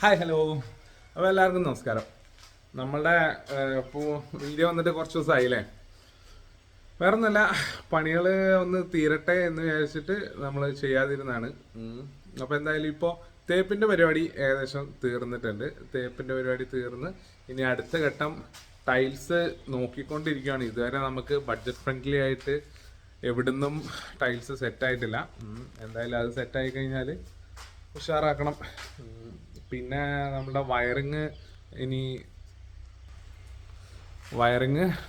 Hi hello. അപ്പോൾ എല്ലാവർക്കും നമസ്കാരം. നമ്മളുടെ ഇപ്പോൾ വീഡിയോ വന്നിട്ട് കുറച്ച് ദിവസമായില്ലേ. വേറെ ഒന്നുമല്ല, പണികൾ ഒന്ന് തീരട്ടെ എന്ന് വിചാരിച്ചിട്ട് നമ്മൾ ചെയ്യാതിരുന്നതാണ്. അപ്പോൾ എന്തായാലും ഇപ്പോൾ തേപ്പിൻ്റെ പരിപാടി ഏകദേശം തീർന്നിട്ടുണ്ട്. തേപ്പിൻ്റെ പരിപാടി തീർന്ന് ഇനി അടുത്ത ഘട്ടം ടൈൽസ് നോക്കിക്കൊണ്ടിരിക്കുകയാണ്. ഇതുവരെ നമുക്ക് ബഡ്ജറ്റ് ഫ്രണ്ട്ലി ആയിട്ട് എവിടുന്നും ടൈൽസ് സെറ്റായിട്ടില്ല. എന്തായാലും അത് സെറ്റായി കഴിഞ്ഞാൽ ഉഷാറാക്കണം. പിന്നെ നമ്മുടെ വയറിങ്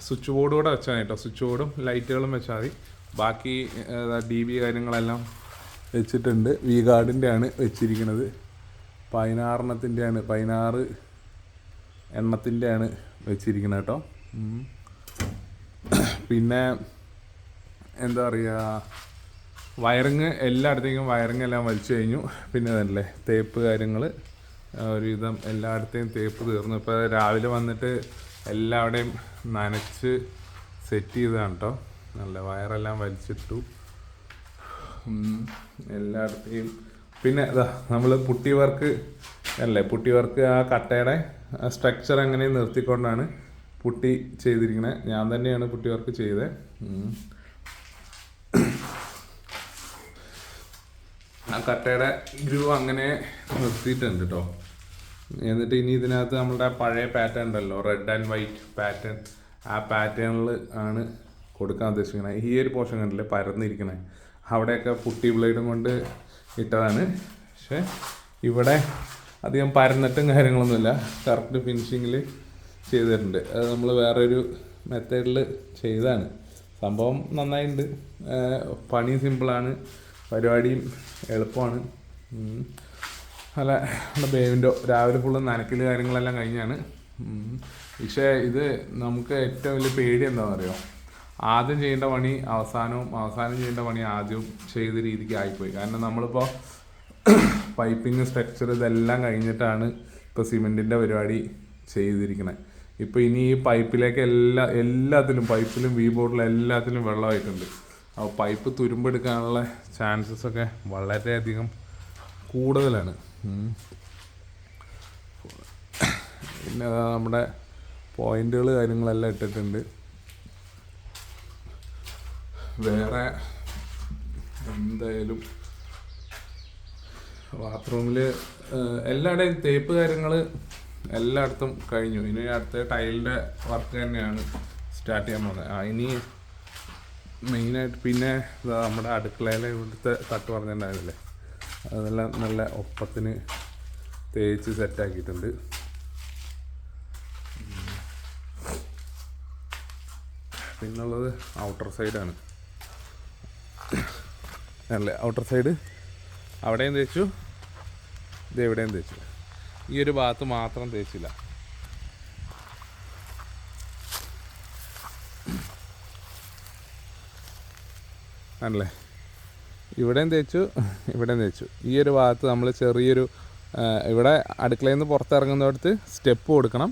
സ്വിച്ച് ബോർഡ് കൂടെ വെച്ചാൽ മതി കേട്ടോ. സ്വിച്ച് ബോർഡും ലൈറ്റുകളും വെച്ചാൽ മതി. ബാക്കി DB കാര്യങ്ങളെല്ലാം വെച്ചിട്ടുണ്ട്. വി ഗാർഡിൻ്റെ ആണ് വെച്ചിരിക്കുന്നത്. 16 എണ്ണത്തിൻ്റെ ആണ് വെച്ചിരിക്കുന്നത് കേട്ടോ. പിന്നെ എന്താ പറയുക, വയറിങ് എല്ലായിടത്തേക്കും വയറിങ് എല്ലാം വലിച്ചു കഴിഞ്ഞു. പിന്നെ അതല്ലേ തേപ്പ് കാര്യങ്ങൾ ഒരുവിധം എല്ലായിടത്തെയും തേപ്പ് തീർന്നു. ഇപ്പോൾ രാവിലെ വന്നിട്ട് എല്ലാവിടെയും നനച്ച് സെറ്റ് ചെയ്തതാണ് കേട്ടോ. നല്ല വയറെല്ലാം വലിച്ചിട്ടു എല്ലായിടത്തെയും. പിന്നെ അതാ നമ്മൾ പുട്ടി വർക്ക് ആ കട്ടയുടെ സ്ട്രക്ചർ അങ്ങനെ നിർത്തിക്കൊണ്ടാണ് പുട്ടി ചെയ്തിരിക്കുന്നത്. ഞാൻ തന്നെയാണ് പുട്ടി വർക്ക് ചെയ്തത്. ആ കട്ടയുടെ ഗ്രൂ അങ്ങനെ നിർത്തിയിട്ടുണ്ട് കേട്ടോ. എന്നിട്ട് ഇനി ഇതിനകത്ത് നമ്മളുടെ പഴയ പാറ്റേൺ ഉണ്ടല്ലോ, റെഡ് ആൻഡ് വൈറ്റ് പാറ്റേൺ, ആ പാറ്റേണിൽ ആണ് കൊടുക്കാൻ ഉദ്ദേശിക്കുന്നത്. ഈ ഒരു പോർഷൻ കണ്ടില്ലേ പരന്നിരിക്കണേ, അവിടെയൊക്കെ പുട്ടി ബ്ലേഡും കൊണ്ട് ഇട്ടതാണ്. പക്ഷേ ഇവിടെ അധികം പരന്നിട്ടും കാര്യങ്ങളൊന്നുമില്ല, കറക്റ്റ് ഫിനിഷിങ്ങിൽ ചെയ്തിട്ടുണ്ട്. അത് നമ്മൾ വേറൊരു മെത്തേഡിൽ ചെയ്തതാണ്. സംഭവം നന്നായിട്ടുണ്ട്. പണി സിമ്പിളാണ്, പരിപാടിയും എളുപ്പമാണ്. അല്ല ബേവിൻ്റെ രാവിലെ ഫുള്ള് നനക്കൽ കാര്യങ്ങളെല്ലാം കഴിഞ്ഞാണ്. പക്ഷേ ഇത് നമുക്ക് ഏറ്റവും വലിയ പേടി എന്താണെന്ന് അറിയോ, ആദ്യം ചെയ്യേണ്ട പണി അവസാനം ചെയ്യേണ്ട പണി ആദ്യവും ചെയ്ത രീതിക്ക് ആയിപ്പോയി. കാരണം നമ്മളിപ്പോൾ പൈപ്പിങ് സ്ട്രക്ചർ ഇതെല്ലാം കഴിഞ്ഞിട്ടാണ് ഇപ്പോൾ സിമെൻറ്റിൻ്റെ പരിപാടി ചെയ്തിരിക്കുന്നത്. ഇപ്പോൾ ഇനി ഈ പൈപ്പിലേക്ക് എല്ലാത്തിലും പൈപ്പിലും വി ബോർഡിലും എല്ലാത്തിലും വെള്ളമായിട്ടുണ്ട്. അപ്പോൾ പൈപ്പ് തുരുമ്പെടുക്കാനുള്ള ചാൻസസൊക്കെ വളരെയധികം കൂടുതലാണ്. പിന്നെ നമ്മുടെ പോയിന്റുകൾ കാര്യങ്ങളെല്ലാം ഇട്ടിട്ടുണ്ട്. വേറെ എന്തായാലും ബാത്റൂമിൽ എല്ലായിടെയും തേപ്പ് കാര്യങ്ങൾ എല്ലായിടത്തും കഴിഞ്ഞു. ഇനി അടുത്ത ടൈലിൻ്റെ വർക്ക് തന്നെയാണ് സ്റ്റാർട്ട് ചെയ്യാൻ പോകുന്നത്. ഇനി മെയിനായിട്ട് പിന്നെ നമ്മുടെ അടുക്കളയിലെ ഇവിടുത്തെ തട്ട് പറഞ്ഞിട്ടുണ്ടായിരുന്നില്ലേ, അതെല്ലാം നല്ല ഒപ്പത്തിന് തേച്ച് സെറ്റാക്കിയിട്ടുണ്ട്. പിന്നുള്ളത് ഔട്ടർ സൈഡാണ്. അല്ലേ ഔട്ടർ സൈഡ് അവിടെയും തേച്ചു, ഇത് എവിടെയും തേച്ചു. ഈ ഒരു ഭാഗത്ത് മാത്രം തേച്ചില്ല. ആണല്ലേ, ഇവിടെയും തേച്ചു, ഇവിടെയും തേച്ചു. ഈ ഒരു ഭാഗത്ത് നമ്മൾ ചെറിയൊരു ഇവിടെ അടുക്കളയിൽ നിന്ന് പുറത്തിറങ്ങുന്നിടത്ത് സ്റ്റെപ്പ് കൊടുക്കണം.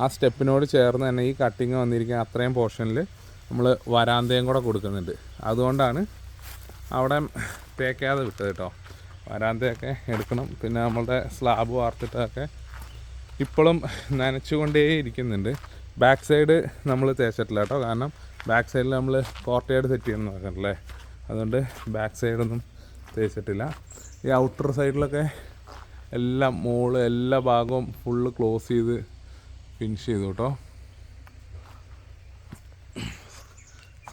ആ സ്റ്റെപ്പിനോട് ചേർന്ന് തന്നെ ഈ കട്ടിങ് വന്നിരിക്കുന്ന അത്രയും പോർഷനിൽ നമ്മൾ വരാന്തയും കൂടെ കൊടുക്കുന്നുണ്ട്. അതുകൊണ്ടാണ് അവിടെ തേക്കാതെ വിട്ടത് കേട്ടോ. വരാന്തയൊക്കെ എടുക്കണം. പിന്നെ നമ്മളുടെ സ്ലാബ് വാർത്തിട്ടൊക്കെ ഇപ്പോഴും നനച്ചുകൊണ്ടേ ഇരിക്കുന്നുണ്ട്. ബാക്ക് സൈഡ് നമ്മൾ തേച്ചിട്ടില്ല കേട്ടോ. കാരണം ബാക്ക് സൈഡിൽ നമ്മൾ കോർട്ടേഡ് സെറ്റ് ചെയ്യണം നോക്കണല്ലേ, അതുകൊണ്ട് ബാക്ക് സൈഡൊന്നും തേച്ചിട്ടില്ല. ഈ ഔട്ടർ സൈഡിലൊക്കെ എല്ലാം എല്ലാ ഭാഗവും ഫുള്ള് ക്ലോസ് ചെയ്ത് ഫിനിഷ് ചെയ്തു കേട്ടോ.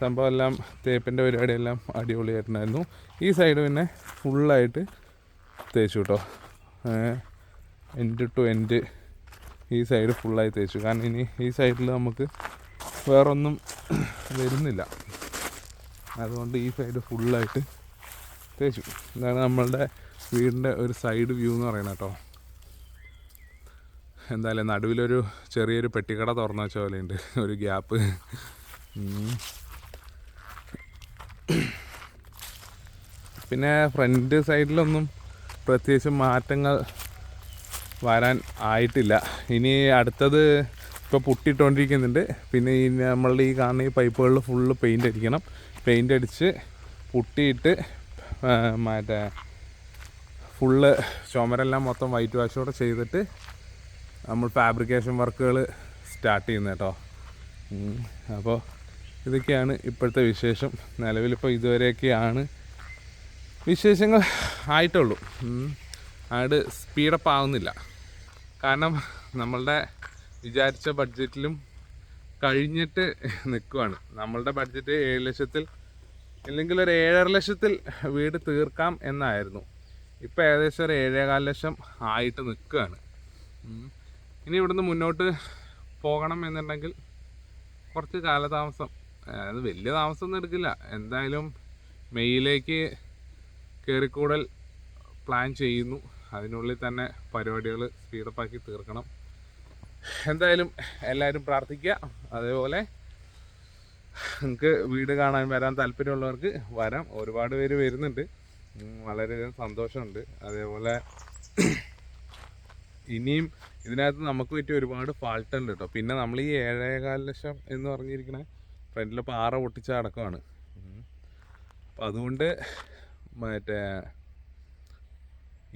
സംഭവം എല്ലാം തേപ്പിൻ്റെ പരിപാടിയെല്ലാം അടിപൊളിയായിട്ടുണ്ടായിരുന്നു. ഈ സൈഡ് പിന്നെ ഫുള്ളായിട്ട് തേച്ചു കേട്ടോ. എൻഡ് ടു എൻഡ് ഈ സൈഡ് ഫുള്ളായി തേച്ചു. കാരണം ഇനി ഈ സൈഡിൽ നമുക്ക് വേറൊന്നും വരുന്നില്ല, അതുകൊണ്ട് ഈ സൈഡ് ഫുള്ളായിട്ട് തേച്ചു. ഇതാണ് നമ്മളുടെ വീടിൻ്റെ ഒരു സൈഡ് വ്യൂ എന്ന് പറയുന്നത് കേട്ടോ. എന്തായാലും നടുവിലൊരു ചെറിയൊരു പെട്ടിക്കട തുറന്നു വെച്ച പോലെയുണ്ട്, ഒരു ഗ്യാപ്പ്. പിന്നെ ഫ്രണ്ട് സൈഡിലൊന്നും പ്രത്യേകിച്ച് മാറ്റങ്ങൾ വരാൻ ആയിട്ടില്ല. ഇനി അടുത്തത് ഇപ്പോൾ പുട്ടിയിട്ടുകൊണ്ടിരിക്കുന്നുണ്ട്. പിന്നെ ഈ നമ്മളുടെ ഈ കാണുന്ന ഈ പൈപ്പുകളിൽ ഫുള്ള് പെയിൻ്റ് അടിക്കണം. പെയിൻ്റ് അടിച്ച് പുട്ടിയിട്ട് മറ്റേ ഫുള്ള് ചുമരെല്ലാം മൊത്തം വൈറ്റ് വാഷോടെ ചെയ്തിട്ട് നമ്മൾ ഫാബ്രിക്കേഷൻ വർക്കുകൾ സ്റ്റാർട്ട് ചെയ്യുന്നത് കേട്ടോ. അപ്പോൾ ഇതൊക്കെയാണ് ഇപ്പോഴത്തെ വിശേഷം. നിലവിലിപ്പോൾ ഇതുവരെയൊക്കെയാണ് വിശേഷങ്ങൾ ആയിട്ടുള്ളൂ. അത് സ്പീഡപ്പ് ആവുന്നില്ല. കാരണം നമ്മളുടെ വിചാരിച്ച ബഡ്ജറ്റിലും കഴിഞ്ഞിട്ട് നിൽക്കുവാണ്. നമ്മളുടെ ബഡ്ജറ്റ് 7 ലക്ഷത്തിൽ ഇല്ലെങ്കിൽ ഒരു 7.5 ലക്ഷത്തിൽ വീട് തീർക്കാം എന്നായിരുന്നു. ഇപ്പോൾ ഏകദേശം ഒരു 7.25 ലക്ഷം ആയിട്ട് നിൽക്കുകയാണ്. ഇനി ഇവിടുന്ന് മുന്നോട്ട് പോകണം എന്നുണ്ടെങ്കിൽ കുറച്ച് കാലതാമസം, അത് വലിയ താമസമൊന്നും എടുക്കില്ല. എന്തായാലും മെയ്യിലേക്ക് കയറിക്കൂടൽ പ്ലാൻ ചെയ്യുന്നു. അതിനുള്ളിൽ തന്നെ പരിപാടികൾ സ്പീഡപ്പാക്കി തീർക്കണം. എന്തായാലും എല്ലാവരും പ്രാർത്ഥിക്കുക. അതേപോലെ നിങ്ങൾക്ക് വീട് കാണാൻ വരാൻ താല്പര്യമുള്ളവർക്ക് വരാം. ഒരുപാട് പേര് വരുന്നുണ്ട്, വളരെയധികം സന്തോഷമുണ്ട്. അതേപോലെ ഇനിയും ഇതിനകത്ത് നമുക്ക് പറ്റിയ ഒരുപാട് ഫാൾട്ട് ഉണ്ട് കേട്ടോ. പിന്നെ നമ്മൾ ഈ 7.25 ലക്ഷം എന്ന് പറഞ്ഞിരിക്കണ ഫ്രണ്ടിൽ പാറ പൊട്ടിച്ച അടക്കമാണ്. അപ്പം അതുകൊണ്ട്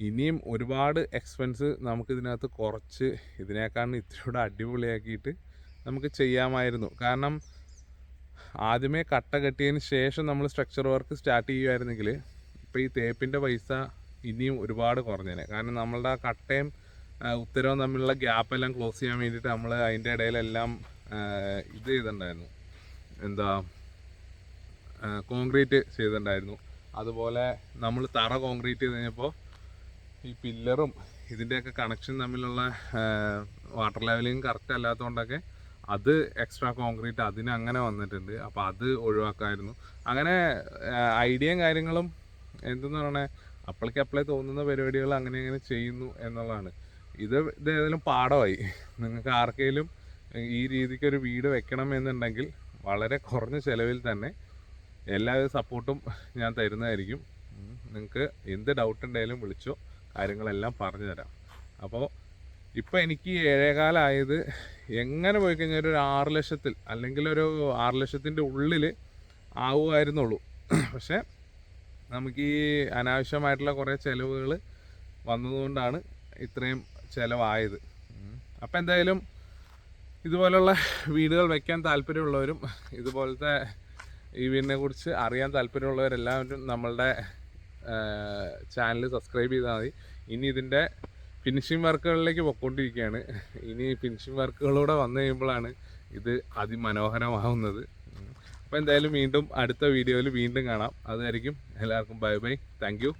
ഇനിയും ഒരുപാട് എക്സ്പെൻസ് നമുക്കിതിനകത്ത് കുറച്ച് ഇതിനേക്കാളും ഇത്തിരിയൂടെ അടിപൊളിയാക്കിയിട്ട് നമുക്ക് ചെയ്യാമായിരുന്നു. കാരണം ആദ്യമേ കട്ട കെട്ടിയതിന് ശേഷം നമ്മൾ സ്ട്രക്ചർ വർക്ക് സ്റ്റാർട്ട് ചെയ്യുമായിരുന്നെങ്കിൽ ഇപ്പോൾ ഈ തേപ്പിൻ്റെ പൈസ ഇനിയും ഒരുപാട് കുറഞ്ഞേനെ. കാരണം നമ്മളുടെ കട്ടയും ഉത്തരവും തമ്മിലുള്ള ഗ്യാപ്പെല്ലാം ക്ലോസ് ചെയ്യാൻ വേണ്ടിയിട്ട് നമ്മൾ അതിൻ്റെ ഇടയിലെല്ലാം ഇത് ചെയ്തിട്ടുണ്ടായിരുന്നു, കോൺക്രീറ്റ് ചെയ്തിട്ടുണ്ടായിരുന്നു. അതുപോലെ നമ്മൾ തറ കോൺക്രീറ്റ് ചെയ്ത് കഴിഞ്ഞപ്പോൾ ഈ പില്ലറും ഇതിൻ്റെയൊക്കെ കണക്ഷൻ തമ്മിലുള്ള വാട്ടർ ലെവലിങ് കറക്റ്റ് അല്ലാത്തതുകൊണ്ടൊക്കെ അത് എക്സ്ട്രാ കോൺക്രീറ്റ് അതിന് അങ്ങനെ വന്നിട്ടുണ്ട്. അപ്പോൾ അത് ഒഴിവാക്കാമായിരുന്നു. അങ്ങനെ ഐഡിയയും കാര്യങ്ങളും എന്തെന്ന് പറയണേ അപ്പോഴേക്കപ്പോഴേ തോന്നുന്ന പരിപാടികൾ അങ്ങനെ ചെയ്യുന്നു എന്നുള്ളതാണ്. ഇതേതായാലും പാഠമായി. നിങ്ങൾക്ക് ആർക്കെങ്കിലും ഈ രീതിക്കൊരു വീട് വെക്കണം എന്നുണ്ടെങ്കിൽ വളരെ കുറഞ്ഞ ചിലവിൽ തന്നെ എല്ലാവിധ സപ്പോർട്ടും ഞാൻ തരുന്നതായിരിക്കും. നിങ്ങൾക്ക് എന്ത് ഡൗട്ട് ഉണ്ടെങ്കിലും വിളിച്ചോ, കാര്യങ്ങളെല്ലാം പറഞ്ഞു തരാം. അപ്പോൾ ഇപ്പോൾ എനിക്ക് 7.25 ആയത് എങ്ങനെ പോയി കഴിഞ്ഞാൽ ഒരു 6 ലക്ഷത്തിൽ അല്ലെങ്കിൽ ഒരു 6 ലക്ഷത്തിൻ്റെ ഉള്ളിൽ ആവുമായിരുന്നുള്ളൂ. പക്ഷേ നമുക്ക് ഈ അനാവശ്യമായിട്ടുള്ള കുറേ ചിലവുകൾ വന്നതുകൊണ്ടാണ് ഇത്രയും ചിലവായത്. അപ്പോൾ എന്തായാലും ഇതുപോലുള്ള വീടുകൾ വയ്ക്കാൻ താല്പര്യമുള്ളവരും ഇതുപോലത്തെ ഈ വീടിനെ കുറിച്ച് അറിയാൻ താല്പര്യമുള്ളവരെല്ലാവരും നമ്മളുടെ ചാനൽ സബ്സ്ക്രൈബ് ചെയ്താൽ മതി. ഇനി ഇതിൻ്റെ ഫിനിഷിംഗ് വർക്കുകളിലേക്ക് പോയിക്കൊണ്ടിരിക്കുകയാണ്. ഇനി ഫിനിഷിംഗ് വർക്കുകളൂടെ വന്നു കഴിയുമ്പോഴാണ് ഇത് അതിമനോഹരമാവുന്നത്. അപ്പോൾ എന്തായാലും വീണ്ടും അടുത്ത വീഡിയോയിൽ വീണ്ടും കാണാം. അതായിരിക്കും എല്ലാവർക്കും ബൈ ബൈ, താങ്ക് യു.